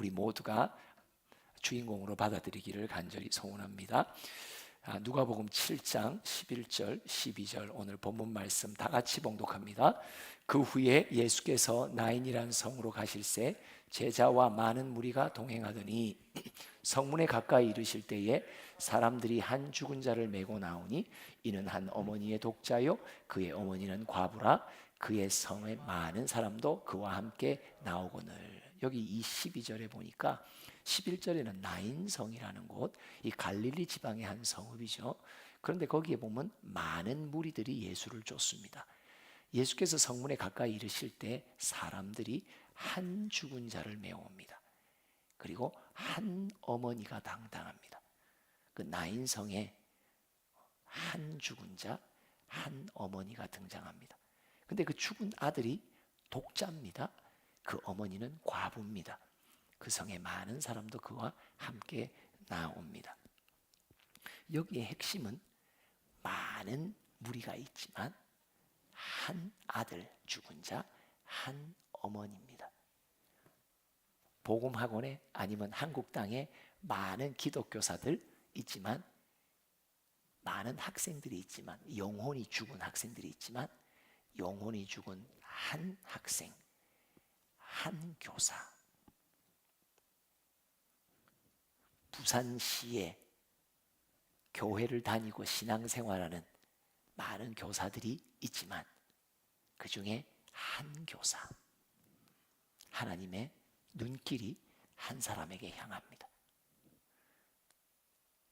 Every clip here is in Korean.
우리 모두가 주인공으로 받아들이기를 간절히 소원합니다. 누가복음 7장 11절 12절 오늘 본문 말씀 다 같이 봉독합니다. 그 후에 예수께서 나인이라는 성으로 가실새 제자와 많은 무리가 동행하더니 성문에 가까이 이르실 때에 사람들이 한 죽은 자를 메고 나오니 이는 한 어머니의 독자요 그의 어머니는 과부라. 그의 성에 많은 사람도 그와 함께 나오거늘. 여기 이 12절에 보니까 11절에는 나인성이라는 곳, 이 갈릴리 지방의 한 성읍이죠. 그런데 거기에 보면 많은 무리들이 예수를 쫓습니다. 예수께서 성문에 가까이 이르실 때 사람들이 한 죽은 자를 메옵니다. 그리고 한 어머니가 당당합니다. 그 나인성에 한 죽은 자, 한 어머니가 등장합니다. 근데 그 죽은 아들이 독자입니다. 그 어머니는 과부입니다. 그 성에 많은 사람도 그와 함께 나옵니다. 여기에 핵심은 많은 무리가 있지만 한 아들 죽은 자, 한 어머니입니다. 복음학원에 아니면 한국 땅에 많은 기독교사들 있지만, 많은 학생들이 있지만, 영혼이 죽은 학생들이 있지만, 영혼이 죽은 한 학생, 한 교사. 부산시에 교회를 다니고 신앙생활하는 많은 교사들이 있지만 그 중에 한 교사, 하나님의 눈길이 한 사람에게 향합니다.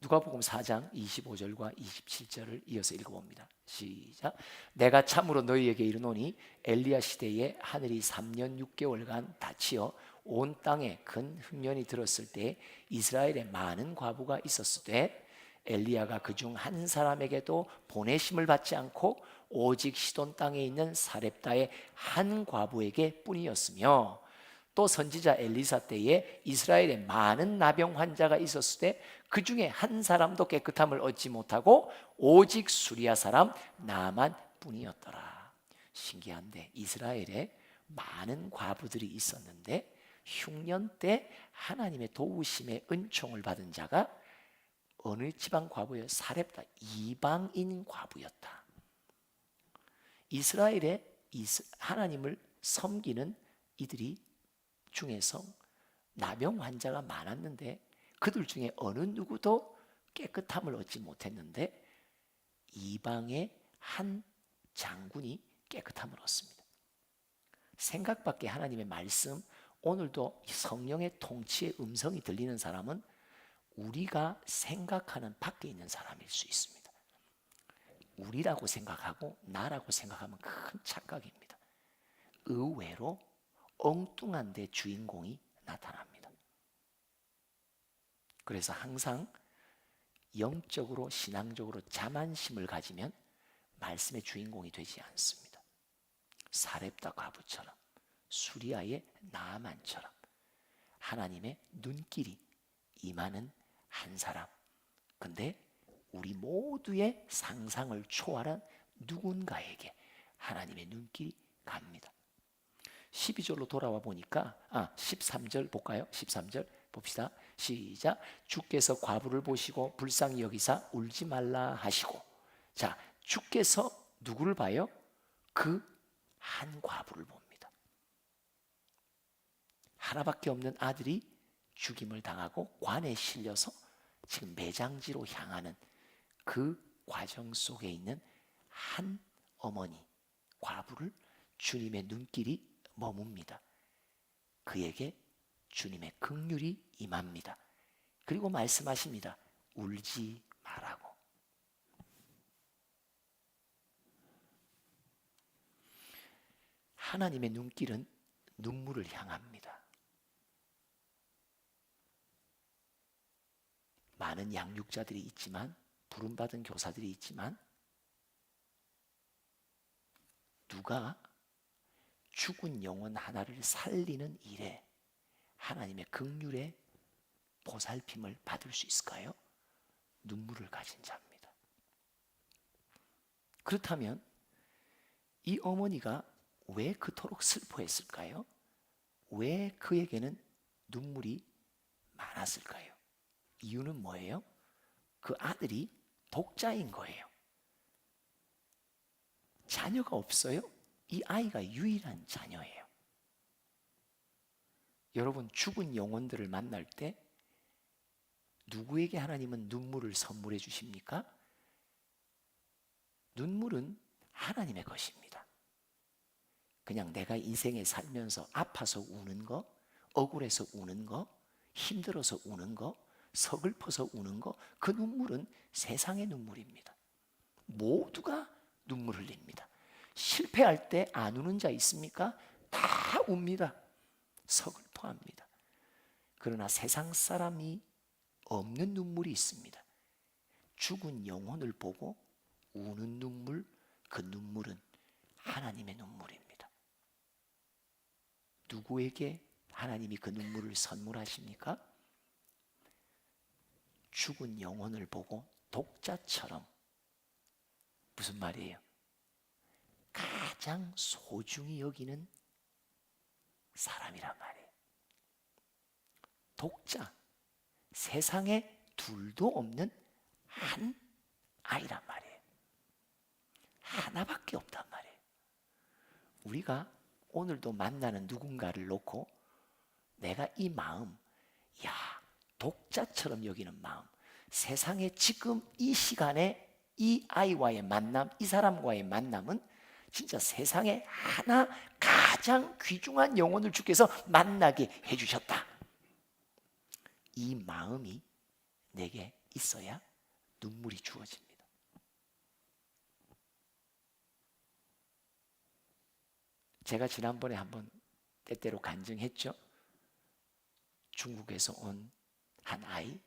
누가복음 4장 25절과 27절을 이어서 읽어봅니다. 시작. 내가 참으로 너희에게 이르노니 엘리야 시대에 하늘이 3년 6개월간 닫히어 온 땅에 큰 흉년이 들었을 때 이스라엘에 많은 과부가 있었을 때 엘리야가 그중 한 사람에게도 보내심을 받지 않고 오직 시돈 땅에 있는 사렙다의 한 과부에게 뿐이었으며, 또 선지자 엘리사 때에 이스라엘에 많은 나병 환자가 있었을 때 그 중에 한 사람도 깨끗함을 얻지 못하고 오직 수리아 사람 나만 뿐이었더라. 신기한데 이스라엘에 많은 과부들이 있었는데 흉년 때 하나님의 도우심의 은총을 받은 자가 어느 지방 과부예요? 사렙다, 이방인 과부였다. 이스라엘에 하나님을 섬기는 이들이 중에서 나병 환자가 많았는데 그들 중에 어느 누구도 깨끗함을 얻지 못했는데 이방의 한 장군이 깨끗함을 얻습니다. 생각 밖의 하나님의 말씀, 오늘도 성령의 통치의 음성이 들리는 사람은 우리가 생각하는 밖에 있는 사람일 수 있습니다. 우리라고 생각하고 나라고 생각하면 큰 착각입니다. 의외로 엉뚱한 데 주인공이 나타납니다. 그래서 항상 영적으로 신앙적으로 자만심을 가지면 말씀의 주인공이 되지 않습니다. 사렙다 과부처럼, 수리아의 나아만처럼 하나님의 눈길이 임하는 한 사람. 근데 우리 모두의 상상을 초월한 누군가에게 하나님의 눈길이 갑니다. 12절로 돌아와 보니까 13절 볼까요? 13절 봅시다. 시작. 주께서 과부를 보시고 불쌍히 여기사 울지 말라 하시고. 자, 주께서 누구를 봐요? 그 한 과부를 봅니다. 하나밖에 없는 아들이 죽임을 당하고 관에 실려서 지금 매장지로 향하는 그 과정 속에 있는 한 어머니 과부를 주님의 눈길이 머뭅니다. 그에게 주님의 긍휼이 임합니다. 그리고 말씀하십니다. 울지 말라고. 하나님의 눈길은 눈물을 향합니다. 많은 양육자들이 있지만, 부름받은 교사들이 있지만, 누가 죽은 영혼 하나를 살리는 일에 하나님의 긍휼의 보살핌을 받을 수 있을까요? 눈물을 가진 자입니다. 그렇다면 이 어머니가 왜 그토록 슬퍼했을까요? 왜 그에게는 눈물이 많았을까요? 이유는 뭐예요? 그 아들이 독자인 거예요. 자녀가 없어요. 이 아이가 유일한 자녀예요. 여러분, 죽은 영혼들을 만날 때 누구에게 하나님은 눈물을 선물해 주십니까? 눈물은 하나님의 것입니다. 그냥 내가 인생에 살면서 아파서 우는 거, 억울해서 우는 거, 힘들어서 우는 거, 서글퍼서 우는 거, 그 눈물은 세상의 눈물입니다. 모두가 눈물 흘립니다. 실패할 때 안 우는 자 있습니까? 다 웁니다. 서글퍼합니다. 그러나 세상 사람이 없는 눈물이 있습니다. 죽은 영혼을 보고 우는 눈물, 그 눈물은 하나님의 눈물입니다. 누구에게 하나님이 그 눈물을 선물하십니까? 죽은 영혼을 보고 독자처럼, 무슨 말이에요? 가장 소중히 여기는 사람이란 말이에요. 독자, 세상에 둘도 없는 한 아이란 말이에요. 하나밖에 없단 말이에요. 우리가 오늘도 만나는 누군가를 놓고 내가 이 마음, 독자처럼 여기는 마음, 세상에 지금 이 시간에 이 아이와의 만남, 이 사람과의 만남은 진짜 세상에 하나 가장 귀중한 영혼을 주께서 만나게 해주셨다. 이 마음이 내게 있어야 눈물이 주어집니다. 제가 지난번에 한번 때때로 간증했죠. 중국에서 온 한 아이,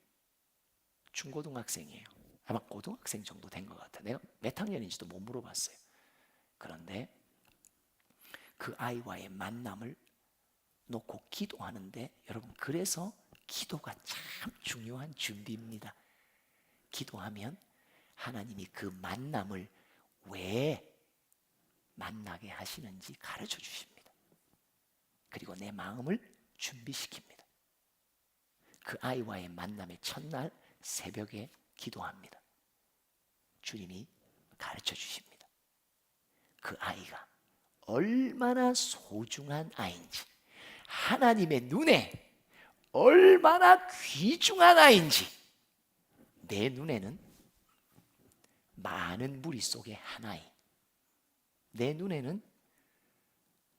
중고등학생이에요. 아마 고등학생 정도 된 것 같아요. 내가 몇 학년인지도 못 물어봤어요. 그런데 그 아이와의 만남을 놓고 기도하는데, 여러분, 그래서 기도가 참 중요한 준비입니다. 기도하면 하나님이 그 만남을 왜 만나게 하시는지 가르쳐 주십니다. 그리고 내 마음을 준비시킵니다. 그 아이와의 만남의 첫날 새벽에 기도합니다. 주님이 가르쳐 주십니다. 그 아이가 얼마나 소중한 아이인지, 하나님의 눈에 얼마나 귀중한 아이인지, 내 눈에는 많은 무리 속의 하나이, 내 눈에는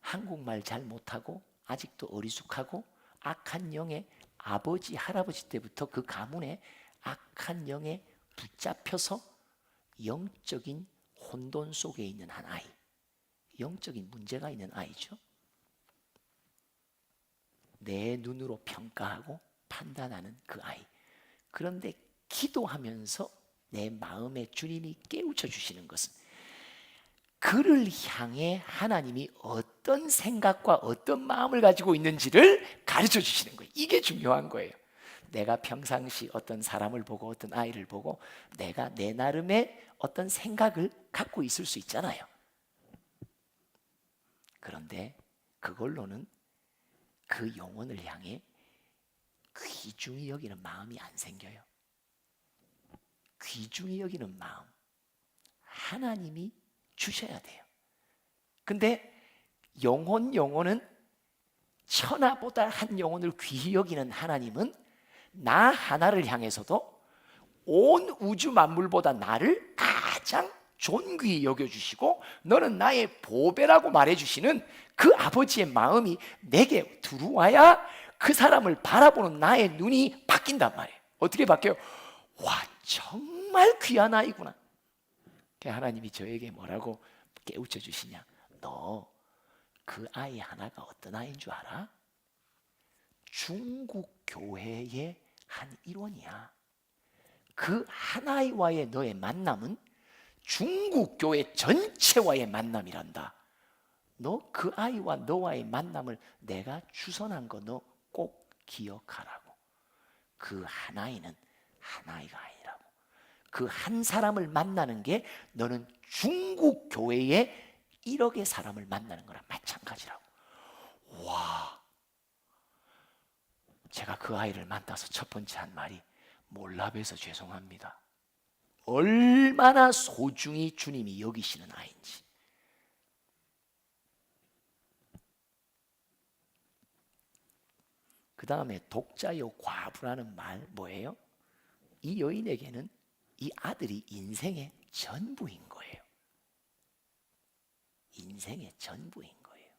한국말 잘 못하고 아직도 어리숙하고 악한 영의 아버지, 할아버지 때부터 그 가문에 악한 영에 붙잡혀서 영적인 혼돈 속에 있는 한 아이, 영적인 문제가 있는 아이죠. 내 눈으로 평가하고 판단하는 그 아이. 그런데 기도하면서 내 마음에 주님이 깨우쳐 주시는 것은 그를 향해 하나님이 어떤 생각과 어떤 마음을 가지고 있는지를 가르쳐 주시는 거예요. 이게 중요한 거예요. 내가 평상시 어떤 사람을 보고 어떤 아이를 보고 내가 내 나름의 어떤 생각을 갖고 있을 수 있잖아요. 그런데 그걸로는 그 영혼을 향해 귀중히 여기는 마음이 안 생겨요. 귀중히 여기는 마음, 하나님이 주셔야 돼요. 근데 영혼은 천하보다 한 영혼을 귀히 여기는 하나님은 나 하나를 향해서도 온 우주 만물보다 나를 가장 존귀히 여겨주시고 너는 나의 보배라고 말해주시는 그 아버지의 마음이 내게 들어와야 그 사람을 바라보는 나의 눈이 바뀐단 말이에요. 어떻게 바뀌어요? 와, 정말 귀한 아이구나. 하나님이 저에게 뭐라고 깨우쳐 주시냐? 너 그 아이 하나가 어떤 아이인 줄 알아? 중국 교회의 한 일원이야. 그 한 아이와의 너의 만남은 중국 교회 전체와의 만남이란다. 너 그 아이와 너와의 만남을 내가 주선한 거 너 꼭 기억하라고. 그 한 아이는 한 아이가 아니라고. 그 한 사람을 만나는 게 너는 중국 교회의 1억의 사람을 만나는 거랑 마찬가지라고. 와, 제가 그 아이를 만나서 첫 번째 한 말이 몰라 봬서 죄송합니다. 얼마나 소중히 주님이 여기시는 아이인지. 그 다음에 독자요 과부라는 말 뭐예요? 이 여인에게는 이 아들이 인생의 전부인 거예요. 인생의 전부인 거예요.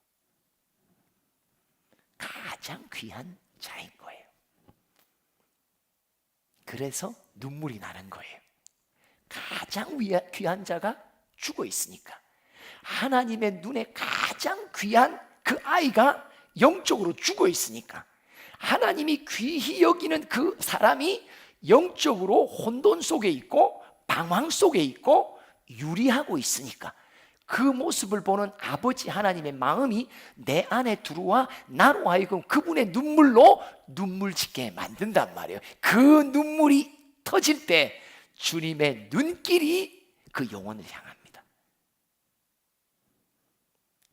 가장 귀한 자인 거예요. 그래서 눈물이 나는 거예요. 가장 귀한 자가 죽어 있으니까. 하나님의 눈에 가장 귀한 그 아이가 영적으로 죽어 있으니까, 하나님이 귀히 여기는 그 사람이 영적으로 혼돈 속에 있고 방황 속에 있고 유리하고 있으니까, 그 모습을 보는 아버지 하나님의 마음이 내 안에 들어와 나로 하여금 그분의 눈물로 눈물 짓게 만든단 말이에요. 그 눈물이 터질 때 주님의 눈길이 그 영혼을 향합니다.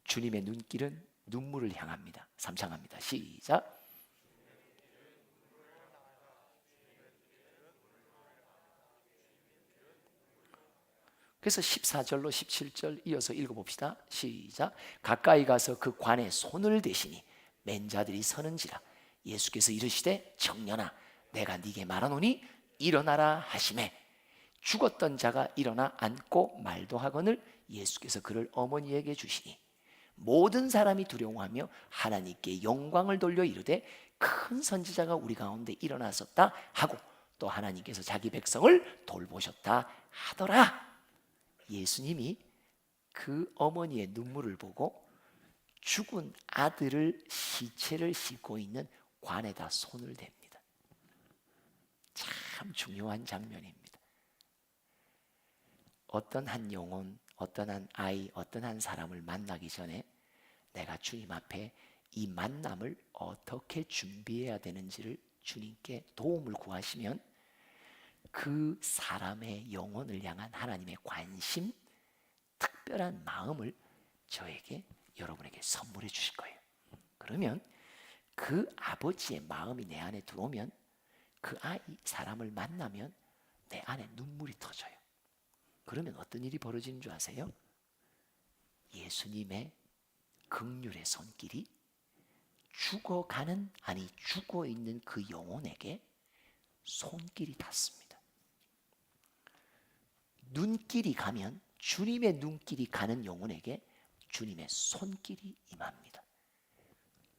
주님의 눈길은 눈물을 향합니다. 삼창합니다. 시작. 그래서 14절로 17절 이어서 읽어봅시다. 시작. 가까이 가서 그 관에 손을 대시니 맨 자들이 서는지라. 예수께서 이르시되 청년아 내가 네게 말하노니 일어나라 하시매, 죽었던 자가 일어나 앉고 말도 하거늘 예수께서 그를 어머니에게 주시니, 모든 사람이 두려워하며 하나님께 영광을 돌려 이르되 큰 선지자가 우리 가운데 일어났었다 하고 또 하나님께서 자기 백성을 돌보셨다 하더라. 예수님이 그 어머니의 눈물을 보고 죽은 아들을 시체를 싣고 있는 관에다 손을 댑니다. 참 중요한 장면입니다. 어떤 한 영혼, 어떤 한 아이, 어떤 한 사람을 만나기 전에 내가 주님 앞에 이 만남을 어떻게 준비해야 되는지를 주님께 도움을 구하시면 그 사람의 영혼을 향한 하나님의 관심, 특별한 마음을 저에게, 여러분에게 선물해 주실 거예요. 그러면 그 아버지의 마음이 내 안에 들어오면, 그 아이, 사람을 만나면 내 안에 눈물이 터져요. 그러면 어떤 일이 벌어지는 줄 아세요? 예수님의 긍휼의 손길이 죽어가는, 아니 죽어있는 그 영혼에게 손길이 닿습니다. 눈길이 가면, 주님의 눈길이 가는 영혼에게 주님의 손길이 임합니다.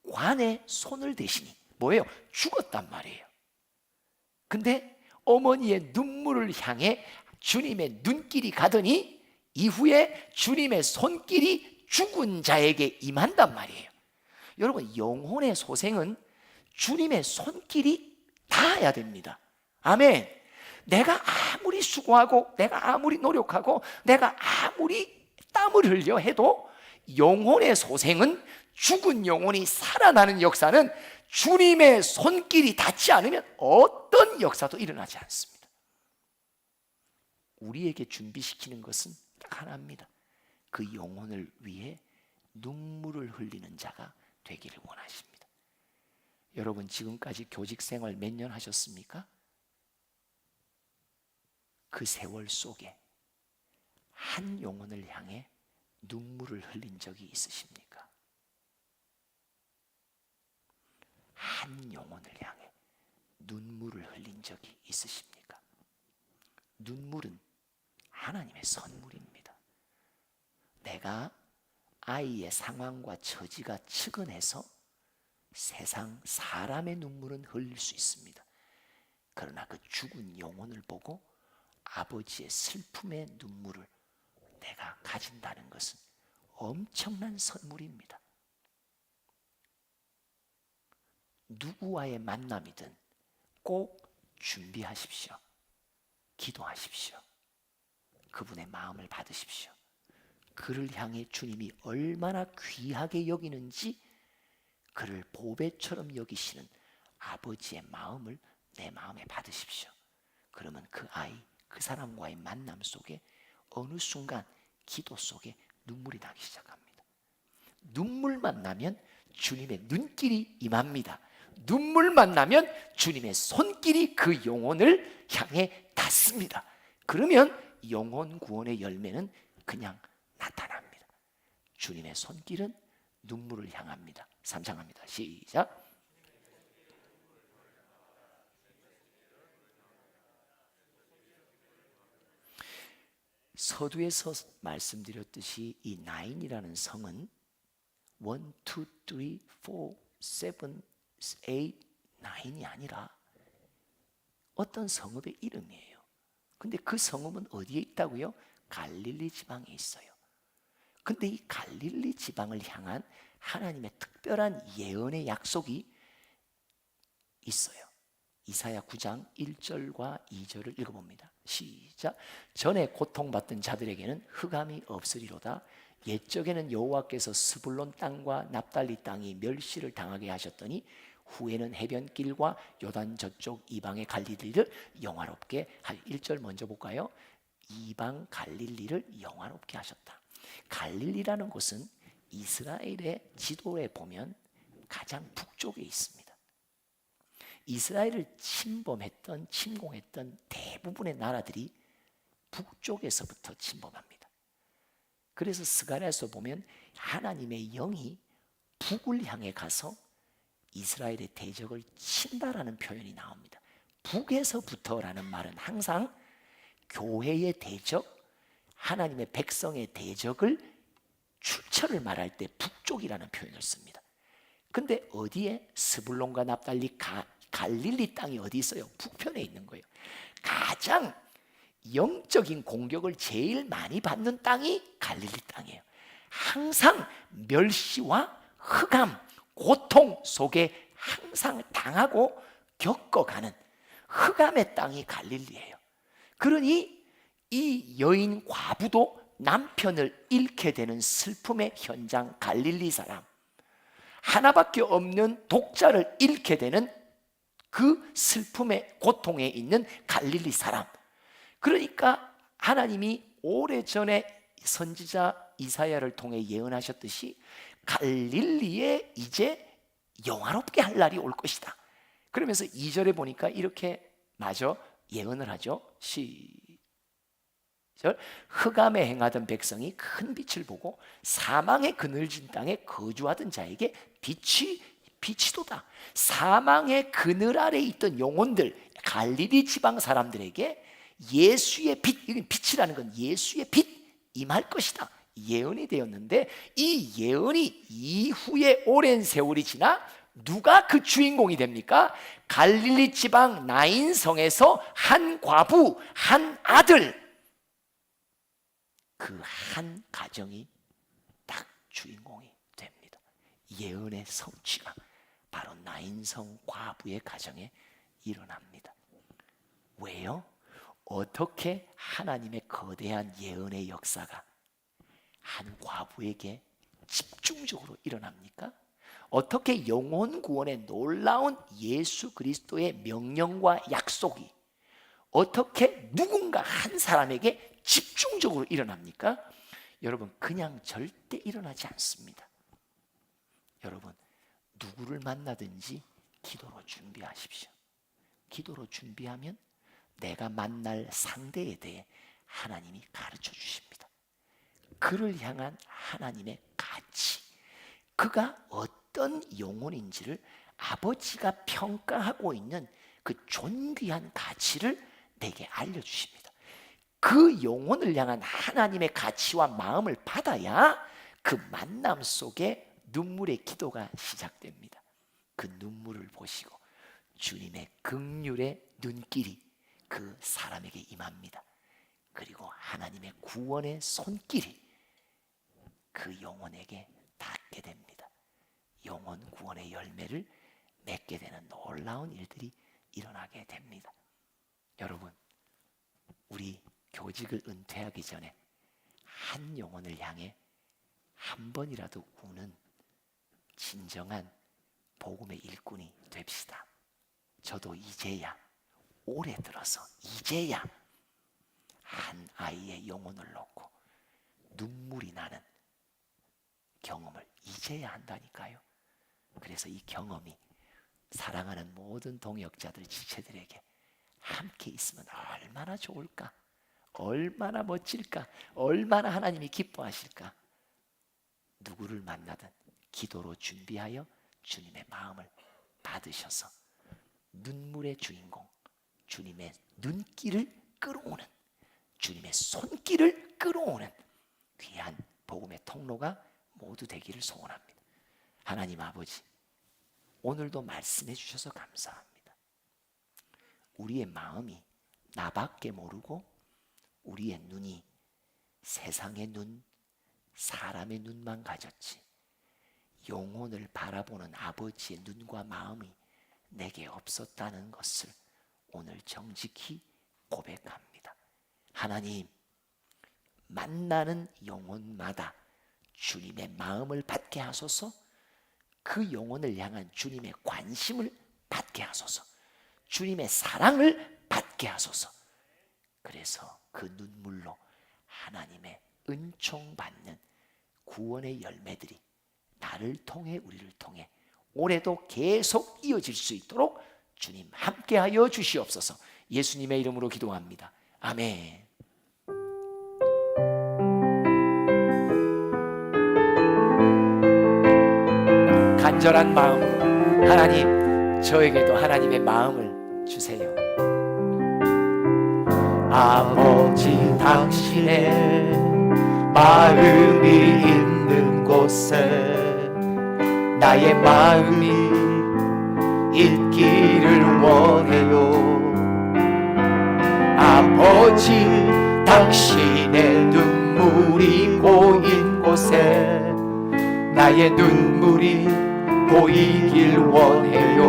관에 손을 대시니 뭐예요? 죽었단 말이에요. 근데 어머니의 눈물을 향해 주님의 눈길이 가더니 이후에 주님의 손길이 죽은 자에게 임한단 말이에요. 여러분, 영혼의 소생은 주님의 손길이 닿아야 됩니다. 아멘. 내가 아무리 수고하고 내가 아무리 노력하고 내가 아무리 땀을 흘려 해도 영혼의 소생은, 죽은 영혼이 살아나는 역사는 주님의 손길이 닿지 않으면 어떤 역사도 일어나지 않습니다. 우리에게 준비시키는 것은 딱 하나입니다. 그 영혼을 위해 눈물을 흘리는 자가 되기를 원하십니다. 여러분, 지금까지 교직 생활 몇 년 하셨습니까? 그 세월 속에 한 영혼을 향해 눈물을 흘린 적이 있으십니까? 한 영혼을 향해 눈물을 흘린 적이 있으십니까? 눈물은 하나님의 선물입니다. 내가 아이의 상황과 처지가 측은해서 세상 사람의 눈물은 흘릴 수 있습니다. 그러나 그 죽은 영혼을 보고 아버지의 슬픔의 눈물을 내가 가진다는 것은 엄청난 선물입니다. 누구와의 만남이든 꼭 준비하십시오. 기도하십시오. 그분의 마음을 받으십시오. 그를 향해 주님이 얼마나 귀하게 여기는지, 그를 보배처럼 여기시는 아버지의 마음을 내 마음에 받으십시오. 그러면 그 아이, 그 사람과의 만남 속에 어느 순간 기도 속에 눈물이 나기 시작합니다. 눈물만 나면 주님의 눈길이 임합니다. 눈물만 나면 주님의 손길이 그 영혼을 향해 닿습니다. 그러면 영혼 구원의 열매는 그냥 나타납니다. 주님의 손길은 눈물을 향합니다. 3장 합니다. 시작. 서두에서 말씀드렸듯이 이 나인이라는 성은 1, 2, 3, 4, 7, 8, 9이 아니라 어떤 성읍의 이름이에요. 근데 그 성읍은 어디에 있다고요? 갈릴리 지방에 있어요. 근데 이 갈릴리 지방을 향한 하나님의 특별한 예언의 약속이 있어요. 이사야 9장 1절과 2절을 읽어봅니다. 시작. 전에 고통받던 자들에게는 흑암이 없으리로다. 옛적에는 여호와께서 스불론 땅과 납달리 땅이 멸시를 당하게 하셨더니 후에는 해변길과 요단 저쪽 이방의 갈릴리를 영화롭게 할 1절 먼저 볼까요? 이방 갈릴리를 영화롭게 하셨다. 갈릴리라는 곳은 이스라엘의 지도에 보면 가장 북쪽에 있습니다. 이스라엘을 침공했던 대부분의 나라들이 북쪽에서부터 침범합니다. 그래서 스가랴에서 보면 하나님의 영이 북을 향해 가서 이스라엘의 대적을 친다라는 표현이 나옵니다. 북에서부터라는 말은 항상 교회의 대적, 하나님의 백성의 대적을 출처를 말할 때 북쪽이라는 표현을 씁니다. 근데 어디에? 스불론과 납달리 갈릴리 땅이 어디 있어요? 북편에 있는 거예요. 가장 영적인 공격을 제일 많이 받는 땅이 갈릴리 땅이에요. 항상 멸시와 흑암, 고통 속에 항상 당하고 겪어가는 흑암의 땅이 갈릴리예요. 그러니 이 여인 과부도 남편을 잃게 되는 슬픔의 현장 갈릴리 사람, 하나밖에 없는 독자를 잃게 되는 그 슬픔의 고통에 있는 갈릴리 사람. 그러니까 하나님이 오래전에 선지자 이사야를 통해 예언하셨듯이 갈릴리에 이제 영화롭게 할 날이 올 것이다. 그러면서 2절에 보니까 이렇게 마저 예언을 하죠. 흑암에 행하던 백성이 큰 빛을 보고 사망의 그늘진 땅에 거주하던 자에게 빛이도다. 사망의 그늘 아래 있던 영혼들, 갈릴리 지방 사람들에게 예수의 빛, 빛이라는 건 예수의 빛 임할 것이다. 예언이 되었는데 이 예언이 이후에 오랜 세월이 지나 누가 그 주인공이 됩니까? 갈릴리 지방 나인성에서 한 과부, 한 아들, 그 한 가정이 딱 주인공이 됩니다. 예언의 성취가 바로 나인성 과부의 가정에 일어납니다. 왜요? 어떻게 하나님의 거대한 예언의 역사가 한 과부에게 집중적으로 일어납니까? 어떻게 영혼 구원의 놀라운 예수 그리스도의 명령과 약속이 어떻게 누군가 한 사람에게 집중적으로 일어납니까? 여러분, 그냥 절대 일어나지 않습니다. 여러분, 누구를 만나든지 기도로 준비하십시오. 기도로 준비하면 내가 만날 상대에 대해 하나님이 가르쳐 주십니다. 그를 향한 하나님의 가치, 그가 어떤 영혼인지를 아버지가 평가하고 있는 그 존귀한 가치를 내게 알려주십니다. 그 영혼을 향한 하나님의 가치와 마음을 받아야 그 만남 속에 눈물의 기도가 시작됩니다. 그 눈물을 보시고 주님의 긍휼의 눈길이 그 사람에게 임합니다. 그리고 하나님의 구원의 손길이 그 영혼에게 닿게 됩니다. 영혼 구원의 열매를 맺게 되는 놀라운 일들이 일어나게 됩니다. 여러분, 우리 교직을 은퇴하기 전에 한 영혼을 향해 한 번이라도 우는 진정한 복음의 일꾼이 됩시다. 저도 이제야, 올해 들어서 이제야 한 아이의 영혼을 놓고 눈물이 나는 경험을 이제야 한다니까요. 그래서 이 경험이 사랑하는 모든 동역자들, 지체들에게 함께 있으면 얼마나 좋을까? 얼마나 멋질까? 얼마나 하나님이 기뻐하실까? 누구를 만나든 기도로 준비하여 주님의 마음을 받으셔서 눈물의 주인공, 주님의 눈길을 끌어오는, 주님의 손길을 끌어오는 귀한 복음의 통로가 모두 되기를 소원합니다. 하나님 아버지, 오늘도 말씀해 주셔서 감사합니다. 우리의 마음이 나밖에 모르고 우리의 눈이 세상의 눈, 사람의 눈만 가졌지 영혼을 바라보는 아버지의 눈과 마음이 내게 없었다는 것을 오늘 정직히 고백합니다. 하나님, 만나는 영혼마다 주님의 마음을 받게 하소서, 그 영혼을 향한 주님의 관심을 받게 하소서, 주님의 사랑을 받게 하소서. 그래서 그 눈물로 하나님의 은총 받는 구원의 열매들이 나를 통해, 우리를 통해 올해도 계속 이어질 수 있도록 주님 함께하여 주시옵소서. 예수님의 이름으로 기도합니다. 아멘. 간절한 마음, 하나님, 저에게도 하나님의 마음을 주세요. 아버지, 당신의 마음이 있는 곳에 나의 마음이 있기를 원해요. 아버지, 당신의 눈물이 보인 곳에 나의 눈물이 보이길 원해요.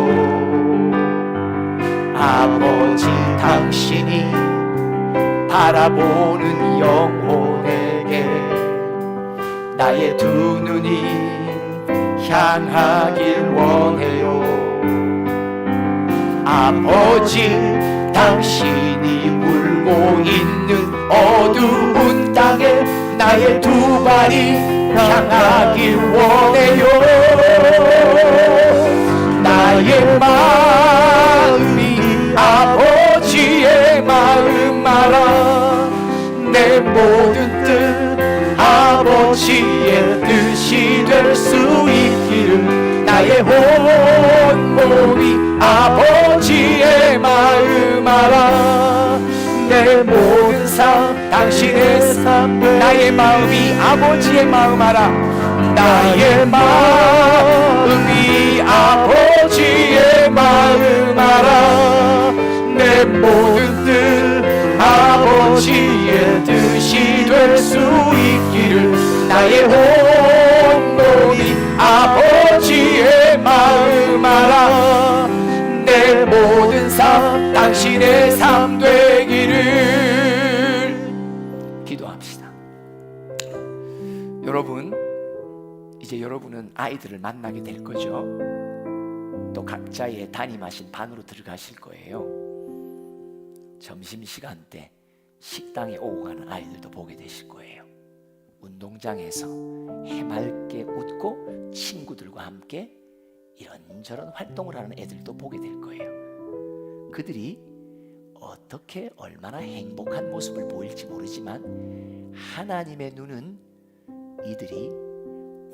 아버지, 당신이 바라보는 영혼에게 나의 두 눈이 향하길 원해요. 아버지, 당신이 울고 있는 어두운 땅에 나의 두 발이 향하길 원해요. 나의 마음이 아버지의 마음 알아. 내 모든 뜻 아버지의 뜻이 될 수 있기를. 나의 온 몸이 아버지의 마음 알아. 내 모든 삶 당신의 삶, 나의 마음이 아버지의 마음 알아. 나의 마음이 아버지의 마음 알아. 내 모든 뜻 아버지의 뜻이 될 수 있기를. 나의 온 몸이 아버지의 마음 알아. 내 모든 삶 당신의 삶 되기를. 기도합시다. 여러분, 이제 여러분은 아이들을 만나게 될 거죠. 또 각자의 담임하신 반으로 들어가실 거예요. 점심시간 때 식당에 오고 가는 아이들도 보게 되실 거예요. 운동장에서 해맑게 웃고 친구들과 함께 이런저런 활동을 하는 애들도 보게 될 거예요. 그들이 어떻게 얼마나 행복한 모습을 보일지 모르지만 하나님의 눈은 이들이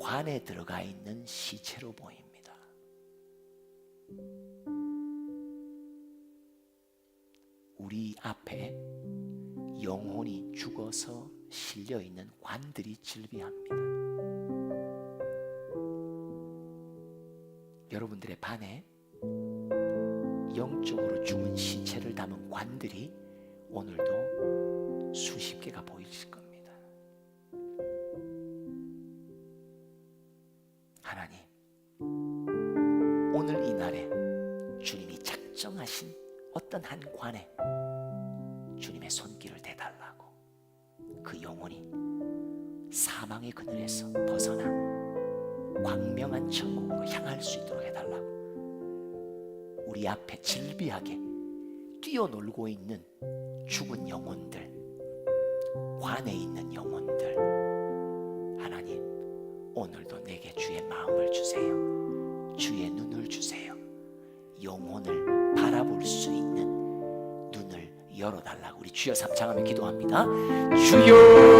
관에 들어가 있는 시체로 보입니다. 우리 앞에 영혼이 죽어서 실려있는 관들이 즐비합니다. 여러분들의 반에 영적으로 죽은 시체를 담은 관들이 오늘도 수십 개가 보이실 겁니다. 하나님, 오늘 이 날에 주님이 작정하신 어떤 한 관에 주님의 손길을 대달라고, 그 영혼이 사망의 그늘에서 벗어나 광명한 천국으로 향할 수 있도록 해달라고, 우리 앞에 질비하게 뛰어놀고 있는 죽은 영혼들, 관에 있는 영혼들, 하나님 오늘도 내게 주의 마음을 주세요. 주의 눈을 주세요. 영혼을 바라볼 수 있는 눈을 열어달라고 우리 주여 삼창하며 기도합니다. 주여